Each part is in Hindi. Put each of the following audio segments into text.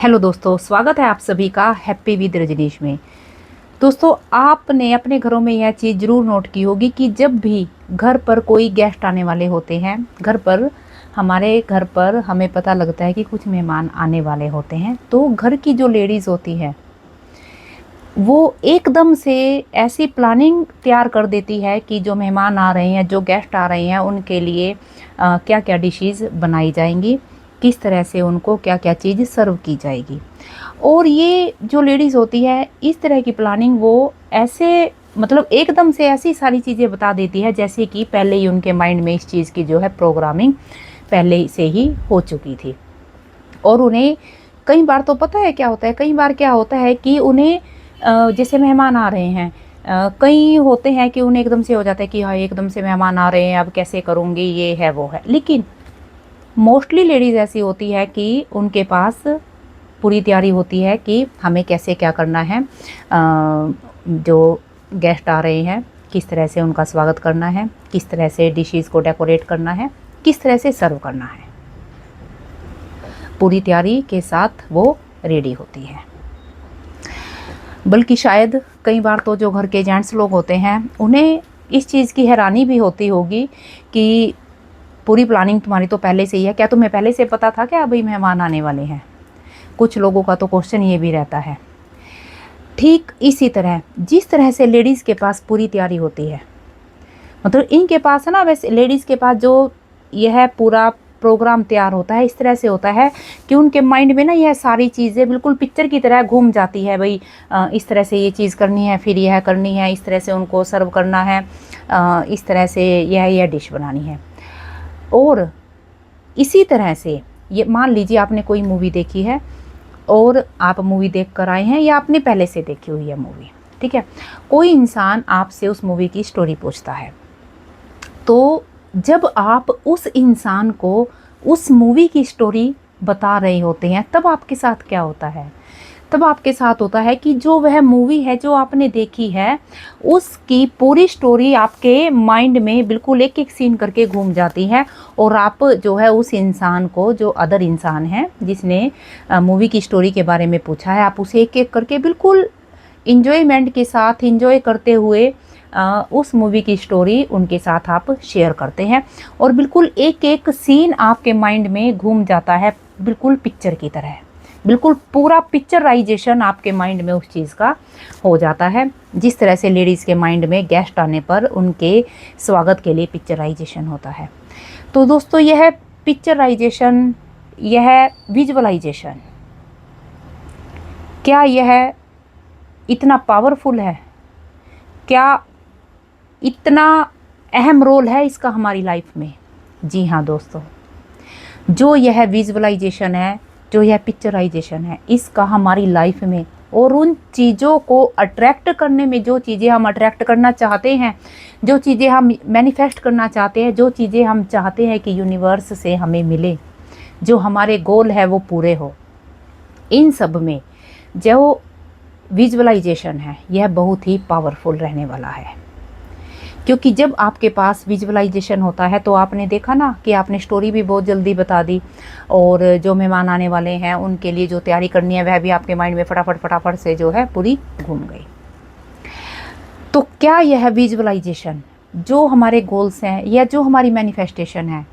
हेलो दोस्तों, स्वागत है आप सभी का हैप्पी विद रजनीश में। दोस्तों, आपने अपने घरों में यह चीज़ ज़रूर नोट की होगी कि जब भी घर पर कोई गेस्ट आने वाले होते हैं, हमारे घर पर हमें पता लगता है कि कुछ मेहमान आने वाले होते हैं, तो घर की जो लेडीज़ होती है वो एकदम से ऐसी प्लानिंग तैयार कर देती है कि जो मेहमान आ रहे हैं, जो गेस्ट आ रहे हैं, उनके लिए क्या क्या डिशेज़ बनाई जाएंगी, किस तरह से उनको क्या क्या चीज़ सर्व की जाएगी। और ये जो लेडीज़ होती है, इस तरह की प्लानिंग वो ऐसे मतलब एकदम से ऐसी सारी चीज़ें बता देती है जैसे कि पहले ही उनके माइंड में इस चीज़ की जो है प्रोग्रामिंग पहले से ही हो चुकी थी। और उन्हें कई बार तो पता है क्या होता है, कई बार क्या होता है कि उन्हें जैसे मेहमान आ रहे हैं, कई होते हैं कि उन्हें एकदम से हो जाता है कि हाँ एकदम से मेहमान आ रहे हैं, अब कैसे करूँगी, ये है वो है। लेकिन मोस्टली लेडीज़ ऐसी होती है कि उनके पास पूरी तैयारी होती है कि हमें कैसे क्या करना है, जो गेस्ट आ रहे हैं किस तरह से उनका स्वागत करना है, किस तरह से डिशेज़ को डेकोरेट करना है, किस तरह से सर्व करना है। पूरी तैयारी के साथ वो रेडी होती है। बल्कि शायद कई बार तो जो घर के जेंट्स लोग होते हैं उन्हें इस चीज़ की हैरानी भी होती होगी कि पूरी प्लानिंग तुम्हारी तो पहले से ही है, क्या तुम्हें पहले से पता था क्या अभी मेहमान आने वाले हैं। कुछ लोगों का तो क्वेश्चन ये भी रहता है। ठीक इसी तरह जिस तरह से लेडीज़ के पास पूरी तैयारी होती है, मतलब इनके पास है ना, वैसे लेडीज़ के पास जो यह पूरा प्रोग्राम तैयार होता है इस तरह से होता है कि उनके माइंड में ना यह सारी चीज़ें बिल्कुल पिक्चर की तरह घूम जाती है। भाई इस तरह से ये चीज़ करनी है, फिर यह करनी है, इस तरह से उनको सर्व करना है, इस तरह से यह डिश बनानी है। और इसी तरह से ये मान लीजिए आपने कोई मूवी देखी है और आप मूवी देख कर आए हैं या आपने पहले से देखी हुई है मूवी, ठीक है। कोई इंसान आपसे उस मूवी की स्टोरी पूछता है, तो जब आप उस इंसान को उस मूवी की स्टोरी बता रहे होते हैं तब आपके साथ क्या होता है, तब आपके साथ होता है कि जो वह मूवी है जो आपने देखी है उसकी पूरी स्टोरी आपके माइंड में बिल्कुल एक एक सीन करके घूम जाती है। और आप जो है उस इंसान को, जो अदर इंसान है जिसने मूवी की स्टोरी के बारे में पूछा है, आप उसे एक एक करके बिल्कुल इंजॉयमेंट के साथ इंजॉय करते हुए उस मूवी की स्टोरी उनके साथ आप शेयर करते हैं। और बिल्कुल एक एक सीन आपके माइंड में घूम जाता है बिल्कुल पिक्चर की तरह, बिल्कुल पूरा पिक्चराइजेशन आपके माइंड में उस चीज़ का हो जाता है। जिस तरह से लेडीज़ के माइंड में गेस्ट आने पर उनके स्वागत के लिए पिक्चराइजेशन होता है। तो दोस्तों, यह पिक्चराइजेशन, यह विजुअलाइजेशन, क्या यह इतना पावरफुल है, क्या इतना अहम रोल है इसका हमारी लाइफ में? जी हाँ दोस्तों, जो यह विजुअलाइजेशन है, जो यह पिक्चराइजेशन है, इसका हमारी लाइफ में और उन चीज़ों को अट्रैक्ट करने में, जो चीज़ें हम अट्रैक्ट करना चाहते हैं, जो चीज़ें हम मैनिफेस्ट करना चाहते हैं, जो चीज़ें हम चाहते हैं कि यूनिवर्स से हमें मिले, जो हमारे गोल है वो पूरे हो, इन सब में जो विजुअलाइजेशन है यह बहुत ही पावरफुल रहने वाला है। क्योंकि जब आपके पास विजुअलाइजेशन होता है तो आपने देखा ना कि आपने स्टोरी भी बहुत जल्दी बता दी, और जो मेहमान आने वाले हैं उनके लिए जो तैयारी करनी है वह भी आपके माइंड में फटाफट से जो है पूरी घूम गई। तो क्या यह विजुअलाइजेशन, जो हमारे गोल्स हैं या जो हमारी मैनिफेस्टेशन है,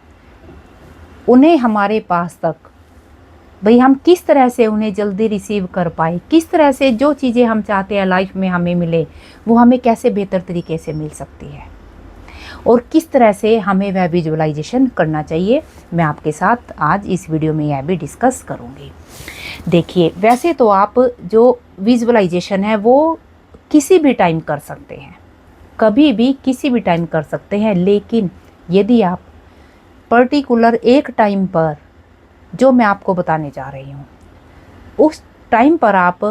उन्हें हमारे पास तक भाई हम किस तरह से उन्हें जल्दी रिसीव कर पाए, किस तरह से जो चीज़ें हम चाहते हैं लाइफ में हमें मिले वो हमें कैसे बेहतर तरीके से मिल सकती है, और किस तरह से हमें वह विजुअलाइजेशन करना चाहिए, मैं आपके साथ आज इस वीडियो में यह भी डिस्कस करूँगी। देखिए, वैसे तो आप जो विजुअलाइजेशन है वो किसी भी टाइम कर सकते हैं, कभी भी किसी भी टाइम कर सकते हैं, लेकिन यदि आप पर्टिकुलर एक टाइम पर, जो मैं आपको बताने जा रही हूँ, उस टाइम पर आप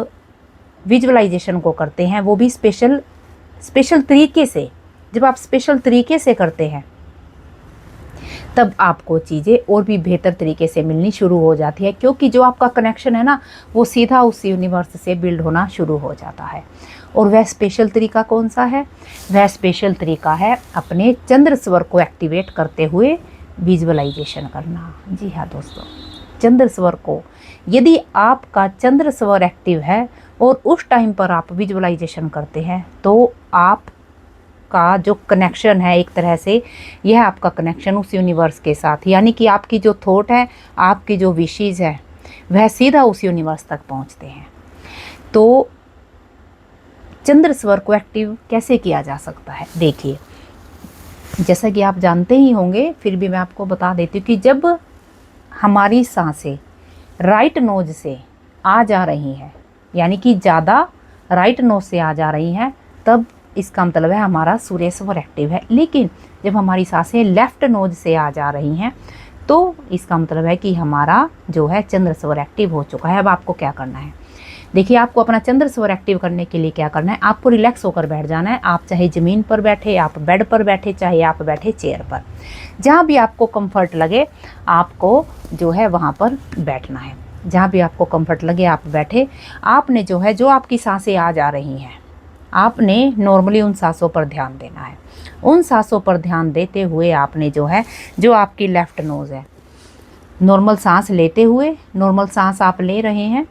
विजुअलाइजेशन को करते हैं, वो भी स्पेशल तरीके से, जब आप स्पेशल तरीके से करते हैं तब आपको चीज़ें और भी बेहतर तरीके से मिलनी शुरू हो जाती है, क्योंकि जो आपका कनेक्शन है ना वो सीधा उस यूनिवर्स से बिल्ड होना शुरू हो जाता है। और वह स्पेशल तरीका कौन सा है? वह स्पेशल तरीका है अपने चंद्र स्वर को एक्टिवेट करते हुए विजुअलाइजेशन करना। जी हाँ दोस्तों, चंद्र स्वर को, यदि आपका चंद्र स्वर एक्टिव है और उस टाइम पर आप विजुअलाइजेशन करते हैं तो आपका जो कनेक्शन है, एक तरह से यह आपका कनेक्शन उस यूनिवर्स के साथ, यानी कि आपकी जो थॉट है, आपकी जो विशेज़ है, वह सीधा उस यूनिवर्स तक पहुंचते हैं। तो चंद्र स्वर को एक्टिव कैसे किया जा सकता है? देखिए, जैसा कि आप जानते ही होंगे, फिर भी मैं आपको बता देती हूँ कि जब हमारी सांसें राइट नोज से आ जा रही हैं, यानी कि ज़्यादा राइट नोज से आ जा रही हैं, तब इसका मतलब है हमारा सूर्य स्वर एक्टिव है। लेकिन जब हमारी सांसें लेफ्ट नोज से आ जा रही हैं तो इसका मतलब है कि हमारा जो है चंद्र स्वर एक्टिव हो चुका है। अब आपको क्या करना है? देखिए, आपको अपना चंद्र स्वर एक्टिव करने के लिए क्या करना है? आपको रिलैक्स होकर बैठ जाना है। आप चाहे ज़मीन पर बैठे, आप बेड पर बैठे, चाहे आप बैठे चेयर पर, जहाँ भी आपको कंफर्ट लगे आपको जो है वहाँ पर बैठना है। जहाँ भी आपको कंफर्ट लगे आप बैठे। आपने जो है, जो आपकी सांसें आ जा रही हैं, आपने नॉर्मली उन सांसों पर ध्यान देना है। उन सांसों पर ध्यान देते हुए आपने जो है, जो आपकी लेफ़्ट नोज़ है, नॉर्मल सांस लेते हुए, नॉर्मल सांस आप ले रहे हैं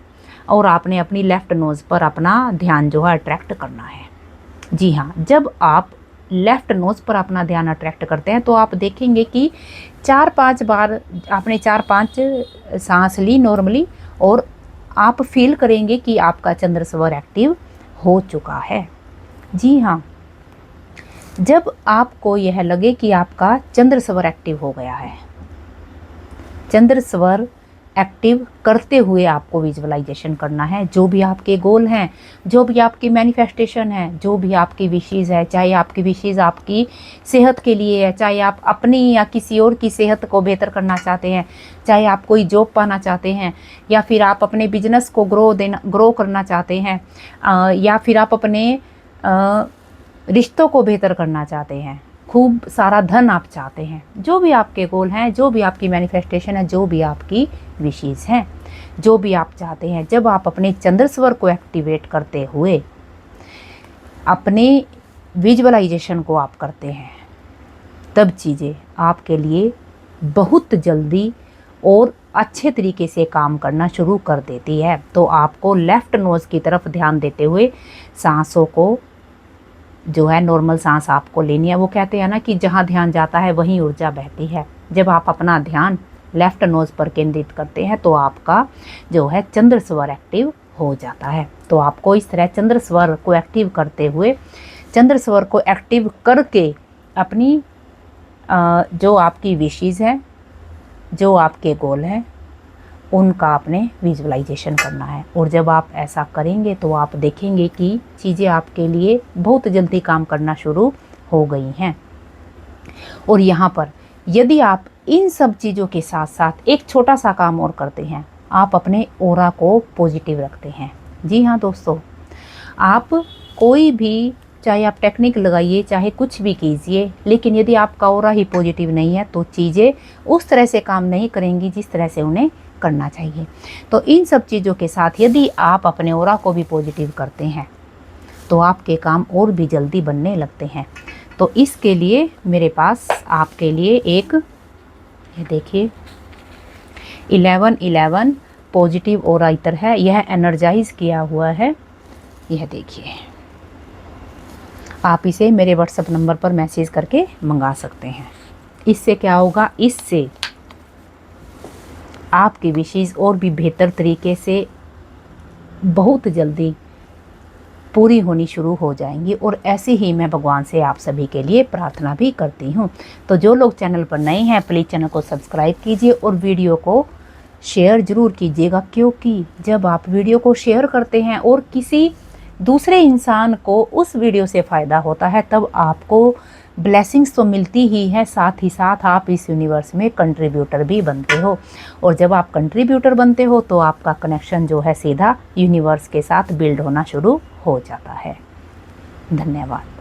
और आपने अपनी लेफ़्ट नोज़ पर अपना ध्यान जो है अट्रैक्ट करना है। जी हाँ, जब आप लेफ़्ट नोज़ पर अपना ध्यान अट्रैक्ट करते हैं तो आप देखेंगे कि 4-5 बार आपने 4-5 सांस ली नॉर्मली, और आप फील करेंगे कि आपका चंद्र स्वर एक्टिव हो चुका है। जी हाँ, जब आपको यह लगे कि आपका चंद्र स्वर एक्टिव हो गया है, चंद्र स्वर एक्टिव करते हुए आपको विजुअलाइजेशन करना है। जो भी आपके गोल हैं, जो भी आपकी मैनिफेस्टेशन है, जो भी आपकी विशेज़ है, चाहे आपकी विशेज़ आपकी सेहत के लिए है, चाहे आप अपनी या किसी और की सेहत को बेहतर करना चाहते हैं, चाहे आप कोई जॉब पाना चाहते हैं, या फिर आप अपने बिजनेस को ग्रो करना चाहते हैं, या फिर आप अपने रिश्तों को बेहतर करना चाहते हैं, खूब सारा धन आप चाहते हैं, जो भी आपके गोल हैं, जो भी आपकी मैनिफेस्टेशन है, जो भी आपकी विशेज़ हैं, जो भी आप चाहते हैं, जब आप अपने चंद्र स्वर को एक्टिवेट करते हुए अपने विजुअलाइजेशन को आप करते हैं, तब चीज़ें आपके लिए बहुत जल्दी और अच्छे तरीके से काम करना शुरू कर देती है। तो आपको लेफ़्ट नोज़ की तरफ ध्यान देते हुए सांसों को जो है नॉर्मल सांस आपको लेनी है। वो कहते हैं ना कि जहाँ ध्यान जाता है वहीं ऊर्जा बहती है। जब आप अपना ध्यान लेफ़्ट नोज़ पर केंद्रित करते हैं तो आपका जो है चंद्र स्वर एक्टिव हो जाता है। तो आपको इस तरह चंद्र स्वर को एक्टिव करते हुए, चंद्र स्वर को एक्टिव करके अपनी जो आपकी विशेज़ हैं, जो आपके गोल हैं, उनका आपने विजुअलाइजेशन करना है। और जब आप ऐसा करेंगे तो आप देखेंगे कि चीज़ें आपके लिए बहुत जल्दी काम करना शुरू हो गई हैं। और यहाँ पर यदि आप इन सब चीज़ों के साथ साथ एक छोटा सा काम और करते हैं, आप अपने ऑरा को पॉजिटिव रखते हैं। जी हाँ दोस्तों, आप कोई भी, चाहे आप टेक्निक लगाइए, चाहे कुछ भी कीजिए, लेकिन यदि आपका ऑरा ही पॉजिटिव नहीं है तो चीज़ें उस तरह से काम नहीं करेंगी जिस तरह से उन्हें करना चाहिए। तो इन सब चीज़ों के साथ यदि आप अपने ऑरा को भी पॉजिटिव करते हैं तो आपके काम और भी जल्दी बनने लगते हैं। तो इसके लिए मेरे पास आपके लिए एक, ये देखिए 1111 पॉजिटिव ऑरा इत्र है। यह एनर्जाइज किया हुआ है। यह देखिए, आप इसे मेरे व्हाट्सएप नंबर पर मैसेज करके मंगा सकते हैं। इससे क्या होगा, इससे आपकी विशेष और भी बेहतर तरीके से बहुत जल्दी पूरी होनी शुरू हो जाएंगी। और ऐसे ही मैं भगवान से आप सभी के लिए प्रार्थना भी करती हूँ। तो जो लोग चैनल पर नए हैं प्लीज़ चैनल को सब्सक्राइब कीजिए और वीडियो को शेयर ज़रूर कीजिएगा, क्योंकि जब आप वीडियो को शेयर करते हैं और किसी दूसरे इंसान को उस वीडियो से फ़ायदा होता है, तब आपको ब्लेसिंग्स तो मिलती ही है, साथ ही साथ आप इस यूनिवर्स में कंट्रीब्यूटर भी बनते हो। और जब आप कंट्रीब्यूटर बनते हो तो आपका कनेक्शन जो है सीधा यूनिवर्स के साथ बिल्ड होना शुरू हो जाता है। धन्यवाद।